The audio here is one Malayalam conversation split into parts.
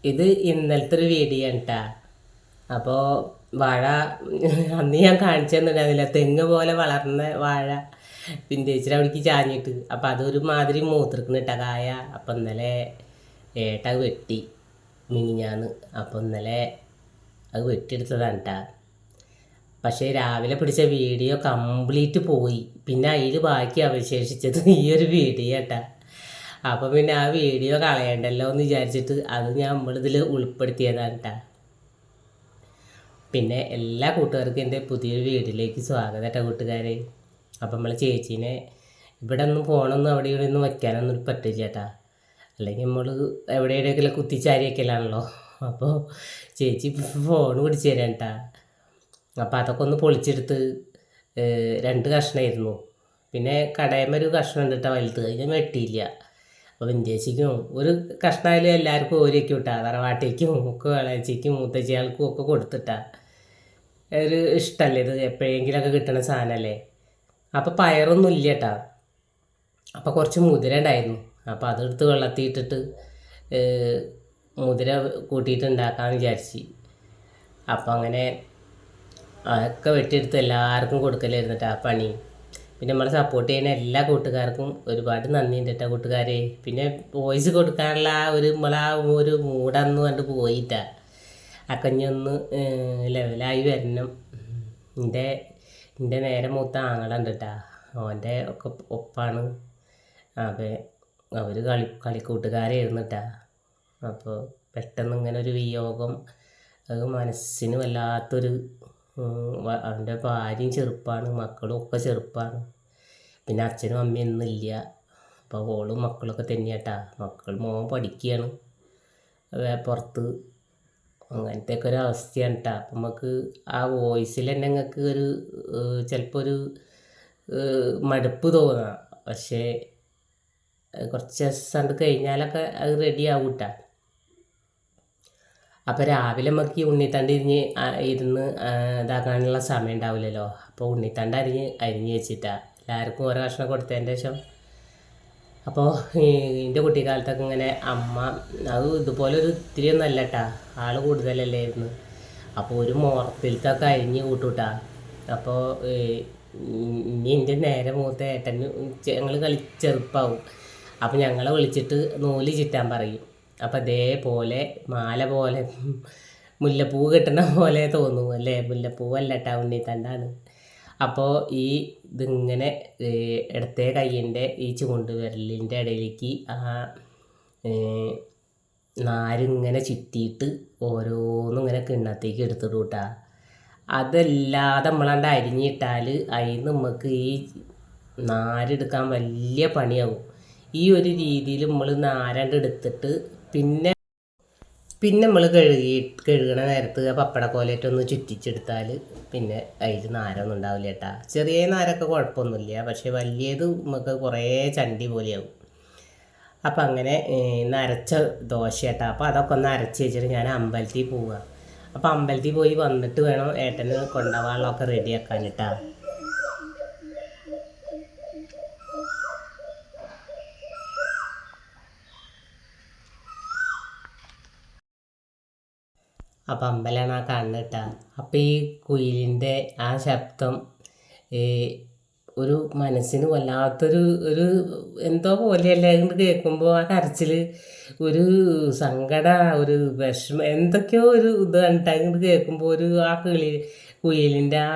ഇത് ഇന്നലത്തെ ഒരു വീഡിയോ കേട്ടാ. അപ്പോൾ വാഴ അന്ന് ഞാൻ കാണിച്ചു തന്നിട്ടുണ്ടായിരുന്നില്ല, തെങ്ങ് പോലെ വളർന്ന വാഴ പിന്തേച്ചിട്ട് അവിടേക്ക് ചാഞ്ഞിട്ട്. അപ്പം അതൊരു മാതിരി മൂത്തിരിക്കുന്നിട്ട കായ. അപ്പം ഇന്നലെ ഏട്ട വെട്ടി മിനിഞ്ഞാന്ന്. അപ്പം ഇന്നലെ അത് വെട്ടിയെടുത്തതാണ് കേട്ടാ. പക്ഷേ രാവിലെ പിടിച്ച വീഡിയോ കംപ്ലീറ്റ് പോയി. പിന്നെ അതിൽ ബാക്കി അവശേഷിച്ചത് ഈ ഒരു വീഡിയോ കേട്ടാ. അപ്പം പിന്നെ ആ വീഡിയോ കളയണ്ടല്ലോ എന്ന് വിചാരിച്ചിട്ട് അത് നമ്മളിതിൽ ഉൾപ്പെടുത്തിയതാണ് കേട്ടാ. പിന്നെ എല്ലാ കൂട്ടുകാർക്കും എൻ്റെ പുതിയൊരു വീഡിയോയിലേക്ക് സ്വാഗതം കേട്ടോ കൂട്ടുകാരെ. അപ്പം നമ്മൾ ചേച്ചീനെ ഇവിടെ ഒന്നും ഫോണൊന്നും അവിടെ ഇവിടെ ഒന്നും വയ്ക്കാനൊന്നും പറ്റില്ല ചേട്ടാ. അല്ലെങ്കിൽ നമ്മൾ എവിടെയെവിടെയൊക്കെ കുത്തിച്ചാരിയൊക്കെയാണല്ലോ. അപ്പോൾ ചേച്ചി ഫോൺ പിടിച്ച് തരാം കേട്ടാ. അപ്പോൾ അതൊക്കെ ഒന്ന് പൊളിച്ചെടുത്ത് 2 കഷ്ണമായിരുന്നു. പിന്നെ കടയമൊരു കഷ്ണം ഉണ്ട് കേട്ടോ വലുത്, അതിന് വെട്ടിയില്ല. അപ്പോൾ വിന്ധ്യേച്ചിക്കും ഒരു കഷ്ണമായാലും എല്ലാവർക്കും ഓരിയൊക്കെ വിട്ടാ. തറവാട്ടേക്കും ഒക്കെ വിളച്ചിക്കും മൂത്തച്ചികൾക്കും ഒക്കെ കൊടുത്തിട്ടാ. ഒരു ഇഷ്ടമല്ലേ ഇത്, എപ്പോഴെങ്കിലുമൊക്കെ കിട്ടണ സാധനമല്ലേ. അപ്പോൾ പയറൊന്നും ഇല്ല കേട്ടോ. അപ്പോൾ കുറച്ച് മുതിര ഉണ്ടായിരുന്നു. അപ്പോൾ അതെടുത്ത് വെള്ളത്തിയിട്ടിട്ട് മുതിര കൂട്ടിയിട്ട് ഉണ്ടാക്കാമെന്ന് വിചാരിച്ച്. അപ്പോൾ അങ്ങനെ അതൊക്കെ വെട്ടിയെടുത്ത് എല്ലാവർക്കും കൊടുക്കലായിരുന്നു ആ പണി. പിന്നെ നമ്മളെ സപ്പോർട്ട് ചെയ്യുന്ന എല്ലാ കൂട്ടുകാർക്കും ഒരുപാട് നന്ദിയുണ്ട് കേട്ടോ കൂട്ടുകാരെ. പിന്നെ വോയിസ് കൊടുക്കാനുള്ള നമ്മളാ ഒരു മൂടന്ന് കണ്ട് പോയിട്ടാ. അക്കഞ്ഞൊന്ന് ലെവലായി വരണം. എൻ്റെ നേരെ മൂത്ത ആങ്ങളുണ്ട് കേട്ടാ, അവൻ്റെ ഒക്കെ ഒപ്പാണ്. അപ്പോൾ അവർ കളിക്കൂട്ടുകാരായിരുന്നു കേട്ടാ. അപ്പോൾ പെട്ടെന്ന് ഇങ്ങനെ ഒരു വിയോഗം അത് മനസ്സിന് വല്ലാത്തൊരു. അവൻ്റെ ഭാര്യയും ചെറുപ്പമാണ്, മക്കളും ഒക്കെ ചെറുപ്പമാണ്. പിന്നെ അച്ഛനും അമ്മയും ഒന്നുമില്ല. അപ്പോൾ ഓളും മക്കളൊക്കെ തന്നെയാട്ടാ. മോൻ പഠിക്കുകയാണ് പുറത്ത്. അങ്ങനത്തെ ഒക്കെ ഒരു അവസ്ഥയാണ് കേട്ടോ. അപ്പം നമുക്ക് ആ വോയിസിൽ തന്നെ നിങ്ങൾക്ക് ഒരു ചിലപ്പോൾ ഒരു മടുപ്പ് തോന്നാം. പക്ഷേ കുറച്ച് ദിവസം കഴിഞ്ഞാലൊക്കെ അത് റെഡി ആവും കേട്ടോ. അപ്പോൾ രാവിലെ നമുക്ക് ഈ ഉണ്ണിത്തണ്ട് ഇരുന്ന് ഇതാക്കാനുള്ള സമയം ഉണ്ടാവില്ലല്ലോ. അപ്പോൾ ഉണ്ണിത്തണ്ട് അരിഞ്ഞ് വെച്ചിട്ടാണ് എല്ലാവർക്കും ഓരോ കഷ്ണം കൊടുത്തതിൻ്റെ ശേഷം. അപ്പോൾ എൻ്റെ കുട്ടിക്കാലത്തൊക്കെ ഇങ്ങനെ അമ്മ അത് ഇതുപോലെ ഒരു ഇത്തിരി ഒന്നും അല്ല കേട്ടാ, ആൾ കൂടുതലല്ലായിരുന്നു. അപ്പോൾ ഒരു മുറത്തിലത്തൊക്കെ അരിഞ്ഞ് കൂട്ടൂട്ടാ. അപ്പോൾ ഇനി എൻ്റെ നേരെ മൂത്ത ഏട്ടന് ഞങ്ങൾ ചെറുപ്പാവും. അപ്പോൾ ഞങ്ങളെ വിളിച്ചിട്ട് നൂല് ചുറ്റാൻ പറയും. അപ്പം അതേപോലെ മാല പോലെ മുല്ലപ്പൂ കെട്ടണ പോലെ തോന്നും അല്ലേ. മുല്ലപ്പൂവല്ല കേട്ടാ, ഉണ്ണിത്തണ്ടാണ്. അപ്പോൾ ഇതിങ്ങനെ ഇടത്തെ കയ്യിൻ്റെ ഈ ചൂണ്ടുവിരലിൻ്റെ ഇടയിലേക്ക് ആ നാരിങ്ങനെ ചുറ്റിയിട്ട് ഓരോന്നും ഇങ്ങനെ കിണ്ണത്തേക്ക് എടുത്തിടും കേട്ടാ. അതല്ലാതെ നമ്മളാണ്ട് അരിഞ്ഞിട്ടാൽ അതിന് നമുക്ക് ഈ നാരെടുക്കാൻ വലിയ പണിയാവും. ഈ ഒരു രീതിയിൽ നമ്മൾ നാരണ്ട് എടുത്തിട്ട് പിന്നെ നമ്മൾ കഴുകണ നേരത്ത് പപ്പടക്കോലേറ്റൊന്ന് ചുറ്റിച്ചെടുത്താൽ പിന്നെ അതിൽ നാരൊന്നും ഉണ്ടാവില്ല കേട്ടാ. ചെറിയ നാരൊക്കെ കുഴപ്പമൊന്നുമില്ല, പക്ഷേ വലിയത് നമുക്ക് കുറേ ചണ്ടി പോലെയാവും. അപ്പം അങ്ങനെ നരച്ച ദോശ കേട്ടാ. അപ്പോൾ അതൊക്കെ ഒന്ന് അരച്ച് വെച്ചിട്ട് ഞാൻ അമ്പലത്തിൽ പോവുക. അപ്പോൾ അമ്പലത്തിൽ പോയി വന്നിട്ട് വേണം ഏട്ടന് കൊണ്ടുപോകാനുള്ളതൊക്കെ റെഡിയാക്കാൻ കേട്ടാ. അപ്പം അമ്പലമാണ് ആ കാണുന്നത് കേട്ടാ. അപ്പം ഈ കുയിലിൻ്റെ ആ ശബ്ദം ഒരു മനസ്സിന് വല്ലാത്തൊരു എന്തോ പോലെയല്ല ഇങ്ങോട്ട് കേൾക്കുമ്പോൾ. ആ കരച്ചിൽ ഒരു സങ്കട, ഒരു വിഷമം, എന്തൊക്കെയോ ഒരു ഇത് കണ്ടിട്ട് ഇങ്ങോട്ട് കേൾക്കുമ്പോൾ ആ കുയിലിൻ്റെ ആ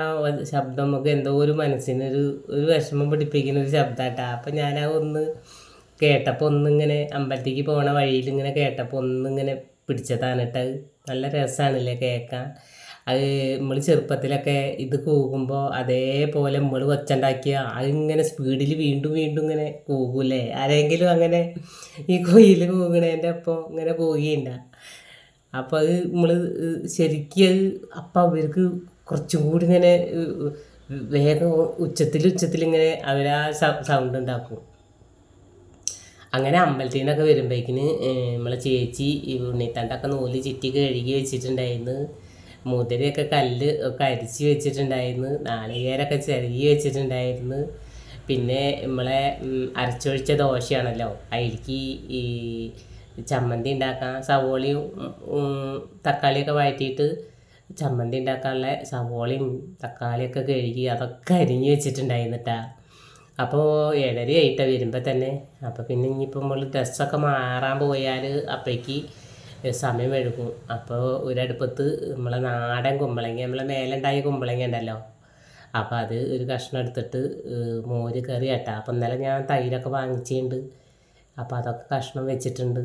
ശബ്ദം നമുക്ക് എന്തോ ഒരു മനസ്സിനൊരു വിഷമം പിടിപ്പിക്കുന്ന ഒരു ശബ്ദമായിട്ടാ. അപ്പം ഞാൻ ഒന്ന് കേട്ടപ്പോൾ ഒന്നിങ്ങനെ അമ്പലത്തേക്ക് പോണ വഴിയിൽ ഇങ്ങനെ കേട്ടപ്പോൾ ഒന്നിങ്ങനെ പിടിച്ചതാണ് കേട്ടത്. നല്ല രസമാണല്ലേ കേൾക്കാൻ. അത് നമ്മൾ ചെറുപ്പത്തിലൊക്കെ ഇത് കൂകുമ്പോൾ അതേപോലെ നമ്മൾ ഒച്ചുണ്ടാക്കിയ അതിങ്ങനെ സ്പീഡിൽ വീണ്ടും വീണ്ടും ഇങ്ങനെ കൂകൂലേ. ആരെങ്കിലും അങ്ങനെ ഈ കുയിൽ കൂകണേൻ്റെ ഒപ്പം ഇങ്ങനെ കൂകിയുണ്ട. അപ്പോൾ അത് നമ്മൾ ശരിക്കും അത് അപ്പം അവർക്ക് കുറച്ചും കൂടി ഇങ്ങനെ വേഗം ഉച്ചത്തിലിങ്ങനെ അവരാ സൗണ്ട് ഉണ്ടാക്കും. അങ്ങനെ അമ്പലത്തിൽ നിന്നൊക്കെ വരുമ്പോഴേക്കിന് നമ്മളെ ചേച്ചി ഈ ഉണ്ണിത്തണ്ടൊക്കെ നൂല് ചുറ്റി കഴുകി വെച്ചിട്ടുണ്ടായിരുന്നു. മുതിരയൊക്കെ കല്ല് ഒക്കെ അരിച്ച് വെച്ചിട്ടുണ്ടായിരുന്നു. നാളികേരമൊക്കെ ചിരകി വെച്ചിട്ടുണ്ടായിരുന്നു. പിന്നെ നമ്മളെ അരച്ചൊഴിച്ച ദോശയാണല്ലോ, അതിലേക്ക് ഈ ചമ്മന്തി ഉണ്ടാക്കാൻ സവോളയും തക്കാളിയൊക്കെ വഴറ്റിയിട്ട് ചമ്മന്തി ഉണ്ടാക്കാനുള്ള സവോളയും തക്കാളിയൊക്കെ കഴുകി അതൊക്കെ അരിഞ്ഞ് വെച്ചിട്ടുണ്ടായിരുന്നിട്ടാ. അപ്പോൾ 7:30 ആയിട്ടാണ് വരുമ്പോൾ തന്നെ. അപ്പോൾ പിന്നെ ഇനിയിപ്പോൾ നമ്മൾ ഡ്രസ്സൊക്കെ മാറാൻ പോയാൽ അപ്പോഴേക്ക് സമയം വഴുകും. അപ്പോൾ ഒരടുപ്പത്ത് നമ്മളെ നാടൻ കുമ്പളങ്ങ, നമ്മളെ മേലുണ്ടായ കുമ്പളങ്ങ ഉണ്ടല്ലോ, അപ്പോൾ അത് ഒരു കഷ്ണം എടുത്തിട്ട് മോര് കറി കേട്ടോ. അപ്പോൾ ഇന്നലെ ഞാൻ തൈരൊക്കെ വാങ്ങിച്ചിട്ടുണ്ട്. അപ്പോൾ അതൊക്കെ കഷ്ണം വെച്ചിട്ടുണ്ട്.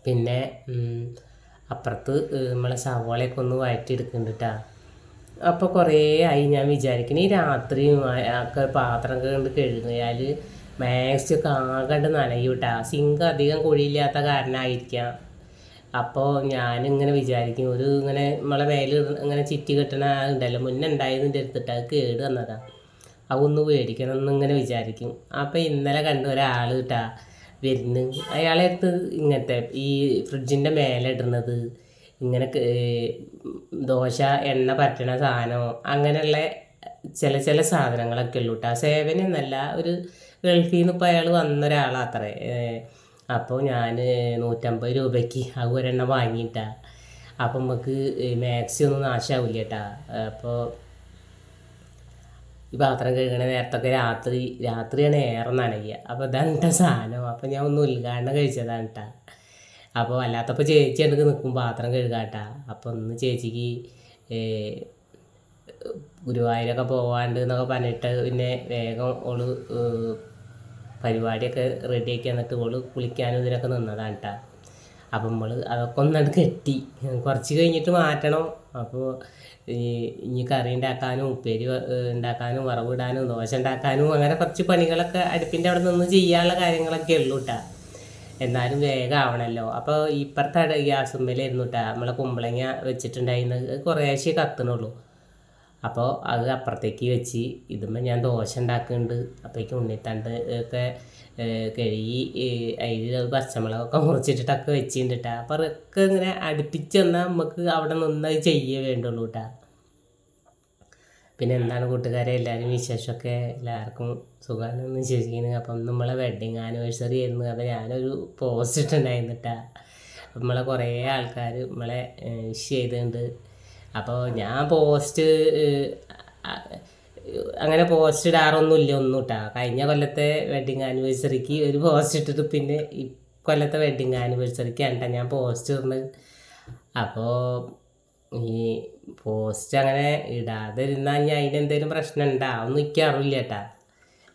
പിന്നെ അപ്പുറത്ത് നമ്മളെ സവാളയൊക്കെ ഒന്ന് വഴറ്റിയെടുക്കുന്നുണ്ട് കേട്ടോ. അപ്പോൾ കുറേ ആയി ഞാൻ വിചാരിക്കുന്നത് ഈ രാത്രിയും ഒക്കെ പാത്രം കണ്ട് കഴുകിയാൽ മാക്സിമം ആകണ്ട് നനയും കേട്ടോ. സിങ്ക് അധികം കുഴിയില്ലാത്ത കാരണമായിരിക്കാം. അപ്പോൾ ഞാനിങ്ങനെ വിചാരിക്കും, ഒരു ഇങ്ങനെ നമ്മളെ മേല് ഇങ്ങനെ ചിറ്റി കെട്ടണ ഉണ്ടല്ലോ, മുന്നേ ഉണ്ടായതിൻ്റെ എടുത്തിട്ട് അത് കേട് വന്നതാണ്, അതൊന്ന് മേടിക്കണം എന്നിങ്ങനെ വിചാരിക്കും. അപ്പോൾ ഇന്നലെ കണ്ട ഒരാൾ കേട്ടാ വരുന്നു. അയാളെ അടുത്ത് ഇങ്ങനത്തെ ഈ ഫ്രിഡ്ജിൻ്റെ മേലെ ഇടുന്നത് ഇങ്ങനെ ദോശ എണ്ണ പറ്റണ സാധനം അങ്ങനെയുള്ള ചില സാധനങ്ങളൊക്കെ ഉള്ളൂ കേട്ടോ. സേവനമൊന്നല്ല, ഒരു ഗൾഫിൽ നിന്ന് ഇപ്പോൾ അയാൾ വന്ന ഒരാളാത്രേ. അപ്പോൾ ഞാൻ 150 രൂപയ്ക്ക് അത് ഒരെണ്ണം വാങ്ങിയിട്ടാണ്. അപ്പം നമുക്ക് മാക്സി ഒന്നും നാശമാവില്ല കേട്ടാ. അപ്പോൾ ഈ പാത്രം കഴുകണ നേരത്തൊക്കെ രാത്രിയാണ് ഏറെ നനയുക. അപ്പോൾ ഇതാണ് കേട്ടോ സാധനം. അപ്പോൾ ഞാൻ ഒന്ന് ഉദ്ഘാടനം കഴിച്ചതാണ് കേട്ടോ. അപ്പോൾ അല്ലാത്തപ്പോൾ ചേച്ചി എടുക്ക് നിൽക്കും പാത്രം കഴുകാട്ടാ. അപ്പോൾ ഒന്ന് ചേച്ചിക്ക് ഗുരുവായൂരൊക്കെ പോകാണ്ട് എന്നൊക്കെ പറഞ്ഞിട്ട് പിന്നെ വേഗം ഓള് പരിപാടിയൊക്കെ റെഡിയാക്കി എന്നിട്ട് ഓള് കുളിക്കാനും ഇതിനൊക്കെ നിന്നതാണ് കേട്ടോ. അപ്പം നമ്മൾ അതൊക്കെ ഒന്നങ്ങോട്ട് കെട്ടി കുറച്ച് കഴിഞ്ഞിട്ട് മാറ്റണം. അപ്പോൾ ഇനി കറി ഉണ്ടാക്കാനും ഉപ്പേരി ഉണ്ടാക്കാനും വറവിടാനും ദോശ ഉണ്ടാക്കാനും അങ്ങനെ കുറച്ച് പണികളൊക്കെ അടുപ്പിൻ്റെ അവിടെ നിന്ന് ചെയ്യാനുള്ള കാര്യങ്ങളൊക്കെ ഉള്ളൂ കേട്ടോ. എന്നാലും വേഗം ആവണമല്ലോ. അപ്പോൾ ഇപ്പുറത്തെ ഗ്യാസുമ്മേലായിരുന്നു കേട്ടോ നമ്മളെ കുമ്പളങ്ങ വെച്ചിട്ടുണ്ടായിരുന്നത്. കുറേശ്ശേ കത്തണുള്ളൂ. അപ്പോൾ അത് അപ്പുറത്തേക്ക് വെച്ച് ഇതുമ്പോൾ ഞാൻ ദോശ ഉണ്ടാക്കുന്നുണ്ട്. അപ്പോഴേക്കും ഉണ്ണിത്തണ്ട് ഒക്കെ കഴുകി അതിൽ പച്ചമുളകൊക്കെ മുറിച്ചിട്ടിട്ടൊക്കെ വെച്ചിട്ടുണ്ട് കേട്ടോ. അപ്പോൾ അതൊക്കെ ഇങ്ങനെ അടുപ്പിച്ച് തന്നാൽ നമുക്ക് അവിടെ നിന്ന് ചെയ്യേ വേണ്ടുള്ളൂ കേട്ടോ. പിന്നെ എന്താണ് കൂട്ടുകാരെ എല്ലാവരും വിശേഷമൊക്കെ? എല്ലാവർക്കും സുഖമാണെന്ന് വിശ്വസിക്കുന്നത്. അപ്പം നമ്മളെ വെഡ്ഡിങ് ആനിവേഴ്സറി ആയിരുന്നു. അപ്പോൾ ഞാനൊരു പോസ്റ്റ് ഇട്ടുണ്ടായിരുന്നു കേട്ടോ. നമ്മളെ കുറേ ആൾക്കാർ നമ്മളെ വിഷ് ചെയ്തിട്ടുണ്ട്. അപ്പോൾ ഞാൻ പോസ്റ്റ് അങ്ങനെ പോസ്റ്റ് ഇടാറൊന്നുമില്ല ഒന്നും കേട്ടോ. കഴിഞ്ഞ കൊല്ലത്തെ വെഡ്ഡിങ് ആനിവേഴ്സറിക്ക് ഒരു പോസ്റ്റ് ഇട്ടിട്ട് പിന്നെ ഈ കൊല്ലത്തെ വെഡ്ഡിങ് ആനിവേഴ്സറിക്കാണ് കേട്ടോ ഞാൻ പോസ്റ്റ് ഇടുന്നത്. അപ്പോൾ ഈ പോസ്റ്റ് അങ്ങനെ ഇടാതെ ഇരുന്നാൽ ഞാൻ അതിനെന്തെങ്കിലും പ്രശ്നം ഉണ്ടാവും എനിക്കറിയില്ല കേട്ടോ.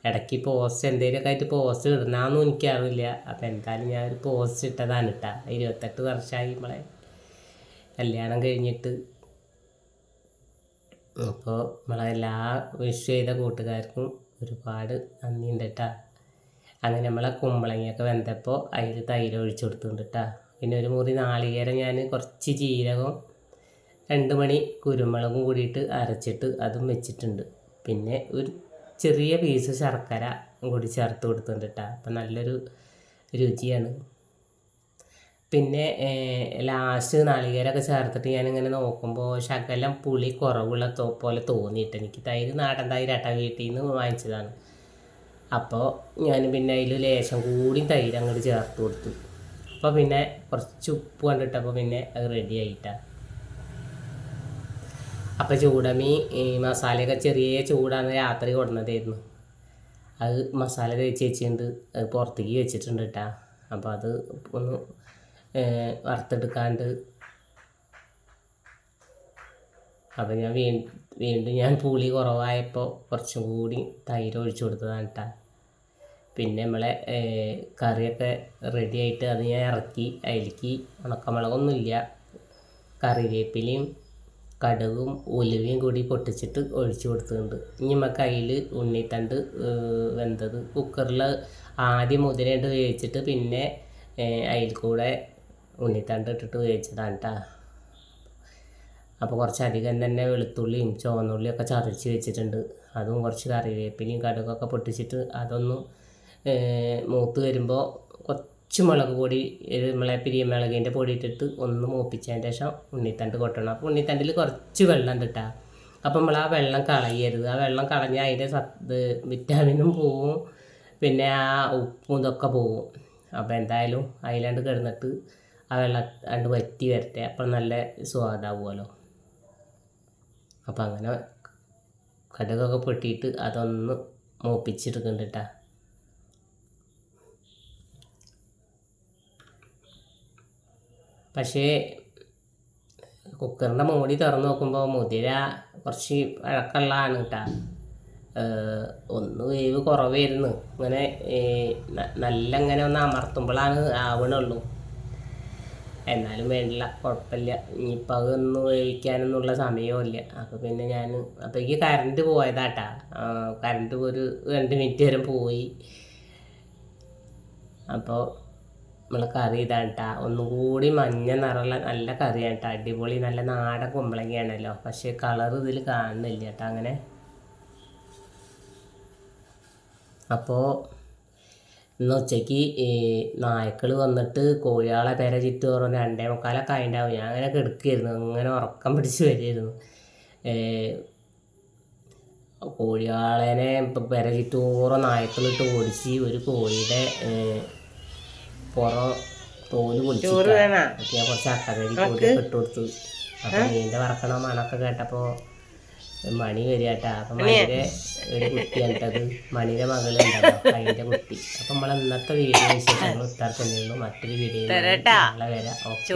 ഇടയ്ക്ക് പോസ്റ്റ് എന്തെങ്കിലുമൊക്കെ ആയിട്ട് പോസ്റ്റ് ഇടണമെന്നും എനിക്കറിയില്ല. അപ്പോൾ എന്തായാലും ഞാനൊരു പോസ്റ്റ് ഇട്ടതാണ് കേട്ടോ. 28 വർഷമായി നമ്മളെ കല്യാണം കഴിഞ്ഞിട്ട്. അപ്പോൾ നമ്മളെല്ലാ വിഷ് ചെയ്ത കൂട്ടുകാർക്കും ഒരുപാട് നന്ദിയുണ്ട് കേട്ടോ. അങ്ങനെ നമ്മളെ കുമ്പളങ്ങയൊക്കെ വെന്തപ്പോൾ അതിൽ തൈര് ഒഴിച്ചു കൊടുത്തിട്ടുണ്ട് കേട്ടോ. പിന്നെ ഒരു മുറി നാളികേരം ഞാൻ കുറച്ച് ജീരകം 2 മണി കുരുമുളകും കൂടിയിട്ട് അരച്ചിട്ട് അതും വെച്ചിട്ടുണ്ട്. പിന്നെ ഒരു ചെറിയ പീസ് ശർക്കര കൂടി ചേർത്ത് കൊടുത്തിട്ടുണ്ട് കേട്ടോ. അപ്പം നല്ലൊരു രുചിയാണ്. പിന്നെ ലാസ്റ്റ് നാളികേരമൊക്കെ ചേർത്തിട്ട് ഞാനിങ്ങനെ നോക്കുമ്പോൾ ശകലം പുളി കുറവുള്ള പോലെ തോന്നിയിട്ട് എനിക്ക്. തൈര് നാടൻ തൈരാട്ട വീട്ടിൽ നിന്ന് വാങ്ങിച്ചതാണ്. അപ്പോൾ ഞാൻ പിന്നെ അതിൽ ലേശം കൂടി തൈര് അങ്ങോട്ട് ചേർത്ത് കൊടുത്തു. അപ്പോൾ പിന്നെ കുറച്ച് ഉപ്പ് കണ്ടിട്ടപ്പോൾ പിന്നെ അത് റെഡി ആയിട്ടാണ്. അപ്പോൾ ചൂടമീൻ മസാലയൊക്കെ ചെറിയ ചൂടാണ് രാത്രി കൊടുന്നതായിരുന്നു. അത് മസാല തേച്ച് വെച്ചിട്ടുണ്ട്. അത് പുറത്തേക്ക് വെച്ചിട്ടുണ്ട് കേട്ടോ. അപ്പോൾ അത് ഒന്ന് വറുത്തെടുക്കാണ്ട്. അപ്പോൾ ഞാൻ വീണ്ടും ഞാൻ പുളി കുറവായപ്പോൾ കുറച്ചും കൂടി തൈര് ഒഴിച്ചു കൊടുത്തതാണ് കേട്ടോ. പിന്നെ നമ്മളെ കറിയൊക്കെ റെഡി ആയിട്ട് അത് ഞാൻ ഇറക്കി. അതിലേക്ക് ഉണക്കമുളകൊന്നുമില്ല, കറിവേപ്പിലയും കടുകും ഉലുവയും കൂടി പൊട്ടിച്ചിട്ട് ഒഴിച്ചു കൊടുത്തിട്ടുണ്ട്. ഇനി നമുക്ക് അതിൽ ഉണ്ണിത്തണ്ട് വെന്തത് കുക്കറിൽ ആദ്യം മുതിരയിട്ട് വേവിച്ചിട്ട് പിന്നെ അതിൽ കൂടെ ഉണ്ണിത്തണ്ട് ഇട്ടിട്ട് വേവിച്ചതാണ് കേട്ടോ. അപ്പോൾ കുറച്ചധികം തന്നെ വെളുത്തുള്ളിയും ചുവന്നുള്ളിയൊക്കെ ചതച്ച് വെച്ചിട്ടുണ്ട്. അതും കുറച്ച് കറിവേപ്പിലയും കടുകൊക്കെ പൊട്ടിച്ചിട്ട് അതൊന്ന് മൂത്ത് വരുമ്പോൾ കുറച്ച് മുളക് പൊടി നമ്മളെ പിരിയമുളകിൻ്റെ പൊടി ഇട്ടിട്ട് ഒന്ന് മൂപ്പിച്ചതിന് ശേഷം ഉണ്ണിത്തണ്ട് കൊട്ടണം. അപ്പോൾ ഉണ്ണിത്തണ്ടിൽ കുറച്ച് വെള്ളം കിട്ടുക. അപ്പം നമ്മൾ ആ വെള്ളം കളയരുത്. ആ വെള്ളം കളഞ്ഞാൽ അതിൻ്റെ വിറ്റാമിനും പോവും, പിന്നെ ആ ഉപ്പും ഇതൊക്കെ പോവും. അപ്പോൾ എന്തായാലും അതിലാണ്ട് കിടന്നിട്ട് ആ വെള്ളം അണ്ട് വറ്റി വരട്ടെ, അപ്പം നല്ല സ്വാദാവുമല്ലോ. അപ്പം അങ്ങനെ കടുകൊക്കെ പൊട്ടിയിട്ട് അതൊന്ന് മൂപ്പിച്ചെടുക്കുന്നുണ്ട് കേട്ടോ. പക്ഷേ കുക്കറിൻ്റെ മൂടി തുറന്ന് നോക്കുമ്പോൾ മുതിര കുറച്ച് വഴക്കമുള്ളതാണ് കേട്ടോ. ഒന്ന് വേവ് കുറവായിരുന്നു. ഇങ്ങനെ നല്ല ഇങ്ങനെ ഒന്ന് അമർത്തുമ്പോഴാണ് ആവണുള്ളൂ. എന്നാലും വേണ്ടില്ല, കുഴപ്പമില്ല. ഇനിയിപ്പോൾ അതൊന്നും വേവിക്കാനൊന്നുള്ള സമയമില്ല. അപ്പോൾ പിന്നെ ഞാൻ അപ്പോഴേക്ക് കറണ്ട് പോയതാട്ടാ. കറണ്ട് ഒരു 2 മിനിറ്റ് വരെ പോയി. അപ്പോൾ നമ്മൾ കറി ഇതാണ് കേട്ടോ. ഒന്നും കൂടി മഞ്ഞ നിറമുള്ള നല്ല കറിയാണ് കേട്ടോ. അടിപൊളി നല്ല നാടൻ കുമ്പളങ്ങയാണല്ലോ. പക്ഷേ കളർ ഇതിൽ കാണുന്നില്ല കേട്ടോ അങ്ങനെ. അപ്പോൾ ഇന്ന് ഉച്ചയ്ക്ക് നായ്ക്കൾ വന്നിട്ട് കോഴികളെ പെര ചുറ്റും 2:45 ആയിട്ടുണ്ടാവും. ഞാൻ അങ്ങനെ കിടക്കുകയായിരുന്നു, അങ്ങനെ ഉറക്കം പിടിച്ച് വരുമായിരുന്നു. കോഴികളെ പെര ചുറ്റോറും നായ്ക്കളിട്ട് ഓടിച്ച് ഒരു കോഴിയുടെ പുറം തോല് പൊളിച്ചിട്ട് ഞാൻ കുറച്ച് അട്ടകരി കോഴിയൊക്കെ ഇട്ട് കൊടുത്തു. അപ്പം മീൻ്റെ വറക്കണ മണമൊക്കെ കേട്ടപ്പോൾ മണി വരിക കേട്ടോ. അപ്പം മണിയുടെ ഒരു കുട്ടിയാണിട്ടത്, മണിയുടെ മകളുണ്ടല്ലോ അതിൻ്റെ കുട്ടി. അപ്പം നമ്മൾ ഇന്നത്തെ വീഡിയോ വിശേഷങ്ങൾ ഇത്ര തന്നെയുള്ളൂ. മറ്റൊരു വീഡിയോ നാളെ വരാം. ഓക്കെ.